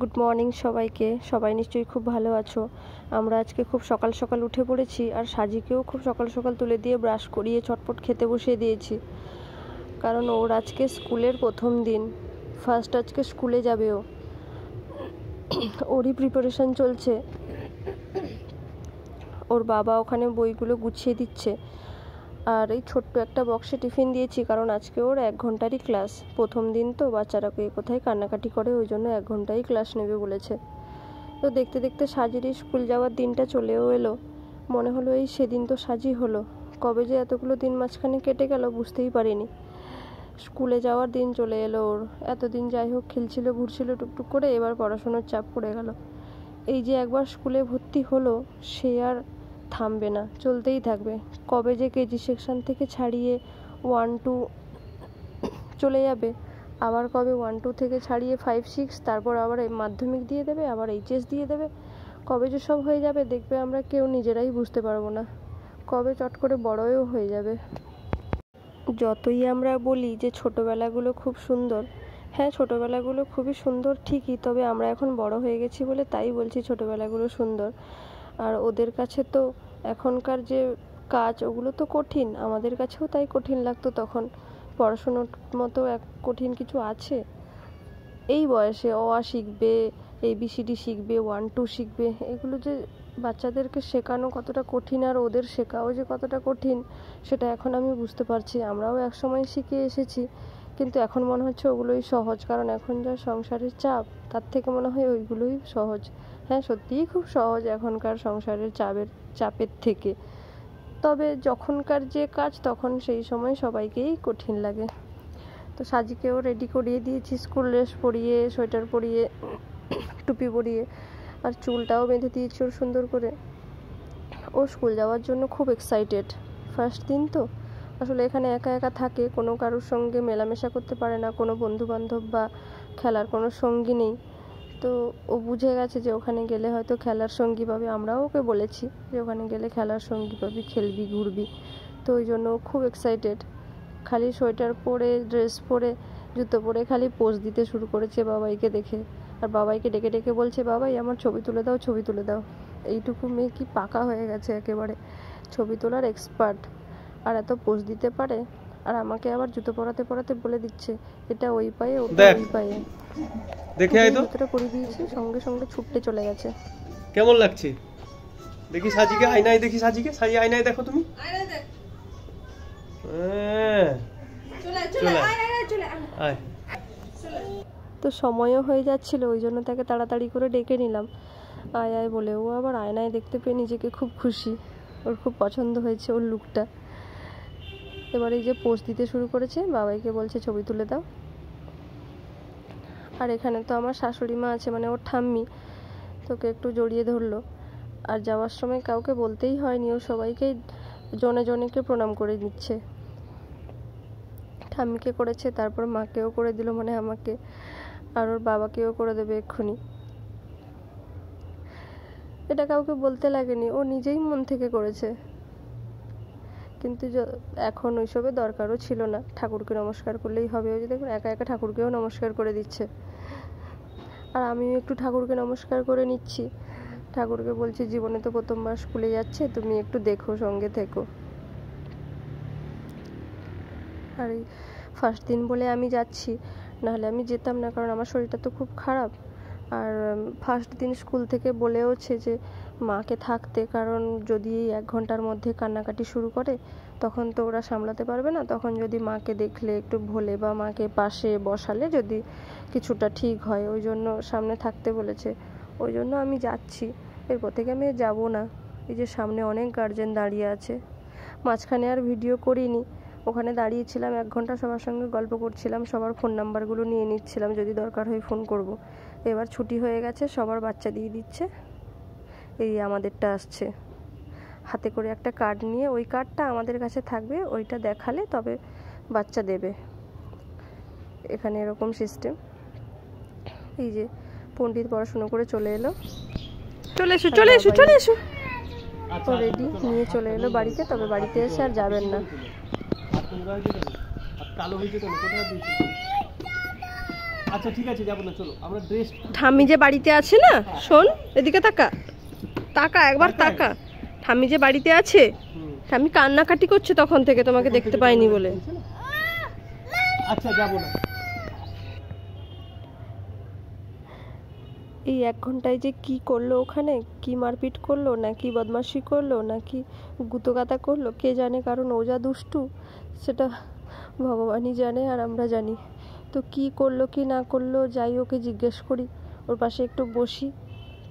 Good morning সবাইকে। সবাই নিশ্চয়ই খুব ভালো আছো। আমরা আজকে খুব সকাল সকাল উঠে পড়েছি, আর সাজিকেও খুব সকাল সকাল তুলে দিয়ে ব্রাশ করিয়ে চটপট খেতে বসিয়ে দিয়েছি, কারণ ওর আজকে স্কুলের প্রথম দিন, ফার্স্ট আজকে স্কুলে যাবে ও। ওরই প্রিপারেশান চলছে। ওর বাবা ওখানে বইগুলো গুছিয়ে দিচ্ছে, আর এই ছোট্ট একটা বক্সে টিফিন দিয়েছি, কারণ আজকে ওর 1 ঘন্টারই ক্লাস। প্রথম দিন তো বাচ্চারা কোথায় কান্নাকাটি করে, ওই জন্য 1 ঘন্টাই ক্লাস নেবে বলেছে। তো দেখতে দেখতে সাজিরই স্কুল যাওয়ার দিনটা চলেও এলো। মনে হলো এই সেদিন তো সাজি হলো, কবে যে এতগুলো দিন মাঝখানে কেটে গেল বুঝতেই পারিনি। স্কুলে যাওয়ার দিন চলে এলো ওর। এতদিন যাই হোক খেলছিল ঘুরছিল টুকটুক করে, এবার পড়াশোনার চাপ পড়ে গেল। এই যে একবার স্কুলে ভর্তি হলো, সে আর থামবে না, চলতেই থাকবে। কবে যে কেজি সেকশন থেকে ছাড়িয়ে 1-2 চলে যাবে, আবার কবে 1-2 থেকে ছাড়িয়ে 5-6, তারপর আবার মাধ্যমিক দিয়ে দেবে, আবার এইচএস দিয়ে দেবে। কবে যে সব হয়ে যাবে দেখবে আমরা কেউ নিজেরাই বুঝতে পারবো না। কবে চট করে বড়ও হয়ে যাবে। যতই আমরা বলি যে ছোটোবেলাগুলো খুব সুন্দর, হ্যাঁ ছোটোবেলাগুলো খুবই সুন্দর ঠিকই, তবে আমরা এখন বড় হয়ে গেছি বলে তাই বলছি ছোটোবেলাগুলো সুন্দর। আর ওদের কাছে তো এখনকার যে কাজ ওগুলো তো কঠিন, আমাদের কাছেও তাই কঠিন লাগতো তখন। পড়াশোনার মতো এক কঠিন কিছু আছে? এই বয়সে অ আ শিখবে, ABCD শিখবে, 1-2 শিখবে, এগুলো যে বাচ্চাদেরকে শেখানো কতটা কঠিন, আর ওদের শেখাও যে কতটা কঠিন, সেটা এখন আমি বুঝতে পারছি। আমরাও একসময় শিখে এসেছি, কিন্তু এখন মনে হচ্ছে ওগুলোই সহজ, কারণ এখন যা সংসারের চাপ, তার থেকে মনে হয় ওইগুলোই সহজ। হ্যাঁ সত্যিই খুব সহজ এখনকার সংসারের চাপের থেকে। তবে যখনকার যে কাজ তখন সেই সময় সবাইকেই কঠিন লাগে। তো সাজিকেও রেডি করিয়ে দিয়েছি, স্কুল ড্রেস পরিয়ে, সোয়েটার পরিয়ে, টুপি পরিয়ে, আর চুলটাও বেঁধে দিয়েছি ওর সুন্দর করে। ও স্কুল যাওয়ার জন্য খুব এক্সাইটেড। ফার্স্ট দিন তো, আসলে এখানে একা একা থাকে, কোনো কারোর সঙ্গে মেলামেশা করতে পারে না, কোনো বন্ধু বান্ধব বা খেলার কোনো সঙ্গী নেই। তো ও বুঝে গেছে যে ওখানে গেলে হয়তো খেলার সঙ্গী পাবে। আমরাও ওকে বলেছি যে ওখানে গেলে খেলার সঙ্গী পাবি, খেলবি ঘুরবি। তো ওই জন্য খুব এক্সাইটেড। খালি সোয়েটার পরে, ড্রেস পরে, জুতো পরে খালি পোজ দিতে শুরু করেছে বাবাইকে দেখে, আর বাবাইকে ডেকে ডেকে বলছে, বাবাই আমার ছবি তুলে দাও, ছবি তুলে দাও। এইটুকু মেয়ে কি পাকা হয়ে গেছে একেবারে, ছবি তোলার এক্সপার্ট, আর এত পোজ দিতে পারে। আর আমাকে আবার জুতো পরাতে পরাতে বলে দিচ্ছে এটা ওই পায়ে, ওটা ওই পায়ে। দেখে আই তো, জুতোটা পরিয়ে দিয়েছি, সঙ্গে সঙ্গে ছুটতে চলে গেছে। কেমন লাগছে দেখি সাজিকে? আয়নায় দেখি সাজিকে, সাজি আয়নায় দেখো তুমি। তো সময়ও হয়ে যাচ্ছিল, ওই জন্য তাকে তাড়াতাড়ি করে ডেকে নিলাম আয় আয় বলে। ও আবার আয়নায় দেখতে পেয়ে নিজেকে খুব খুশি, ওর খুব পছন্দ হয়েছে ওর লুকটা। এবার এই যে পোজ দিতে শুরু করেছে, বাবাইকে বলছে ছবি তুলে দাও। আর এখানে তো আমার শাশুড়ি মা আছে, মানে ওর ঠাম্মি, তোকে একটু জড়িয়ে ধরলো। আর যাওয়ার সময় কাউকে বলতেই হয়নি, ও সবাইকেই জনে জনেকে প্রণাম করে দিচ্ছে। ঠাম্মিকে করেছে, তারপর মাকেও করে দিল, মানে আমাকে, আর ওর বাবাকেও করে দেবে এক্ষুনি। এটা কাউকে বলতে লাগেনি, ও নিজেই মন থেকে করেছে। কিন্তু এখন ওইসবের দরকারও ছিল না, ঠাকুরকে নমস্কার করলেই হবে। ওই যে দেখুন একা একা ঠাকুরকেও নমস্কার করে দিচ্ছে, আর আমিও একটু ঠাকুরকে নমস্কার করে নিচ্ছি। ঠাকুরকে বলছি জীবনে তো প্রথমবার স্কুলে যাচ্ছে, তুমি একটু দেখো, সঙ্গে থেকো। আর এই ফার্স্ট দিন বলে আমি যাচ্ছি, নাহলে আমি যেতাম না, কারণ আমার শরীরটা তো খুব খারাপ। আর ফার্স্ট দিন স্কুল থেকে বলেওছে যে মাকে থাকতে, কারণ যদি 1 ঘন্টার মধ্যে কান্নাকাটি শুরু করে তখন তো ওরা সামলাতে পারবে না, তখন যদি মাকে দেখলে একটু ভোলে বা মাকে পাশে বসালে যদি কিছুটা ঠিক হয়, ওই জন্য সামনে থাকতে বলেছে। ওই জন্য আমি যাচ্ছি, এরপর থেকে আমি যাব না। এই যে সামনে অনেক গার্জেন দাঁড়িয়ে আছে। মাঝখানে আর ভিডিও করিনি, ওখানে দাঁড়িয়েছিলাম 1 ঘন্টা, সবার সঙ্গে গল্প করছিলাম, সবার ফোন নাম্বারগুলো নিয়ে নিচ্ছিলাম, যদি দরকার হয় ফোন করব। এবার ছুটি হয়ে গেছে, সবার বাচ্চা দিয়ে দিচ্ছে। এই আমাদেরটা আসছে, হাতে করে একটা কার্ড নিয়ে, ওই কার্ডটা আমাদের কাছে থাকবে, ওইটা দেখালে তবে বাচ্চা দেবে। এখানে এরকম সিস্টেম। এই যে পণ্ডিত পড়াশুনো করে চলে এলো, চলে এসো চলে এসো চলে এসো, ও রেডি নিয়ে চলে এলো বাড়িতে। তবে বাড়িতে এসে আর যাবেন না। আচ্ছা ঠিক আছে, যাবো না, চলো আমরা ড্রেস। ঠাম্মি যে বাড়িতে আছে না, শোন এদিকে তাকা, তাকা একবার তাকা। ঠাম্মি যে বাড়িতে আছে, ঠাম্মি কান্নাকাটি করছে তখন থেকে, তোমাকে দেখতে পাইনি বলে। আচ্ছা যাবো না। এই 1 ঘন্টায় যে কি করলো ওখানে, কি মারপিট করলো, না কি বদমাশি করলো, না কি গুতোগাতা করলো, কে জানে। কারণ ও যা দুষ্টু সেটা ভগবানই জানে আর আমরা জানি। তো কি করলো কি না করলো, যাই ওকে জিজ্ঞেস করি, ওর পাশে একটু বসি।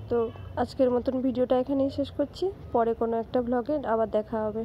তো আজকের মতন ভিডিওটা এখানেই শেষ করছি, পরে কোনো একটা ব্লগে আবার দেখা হবে।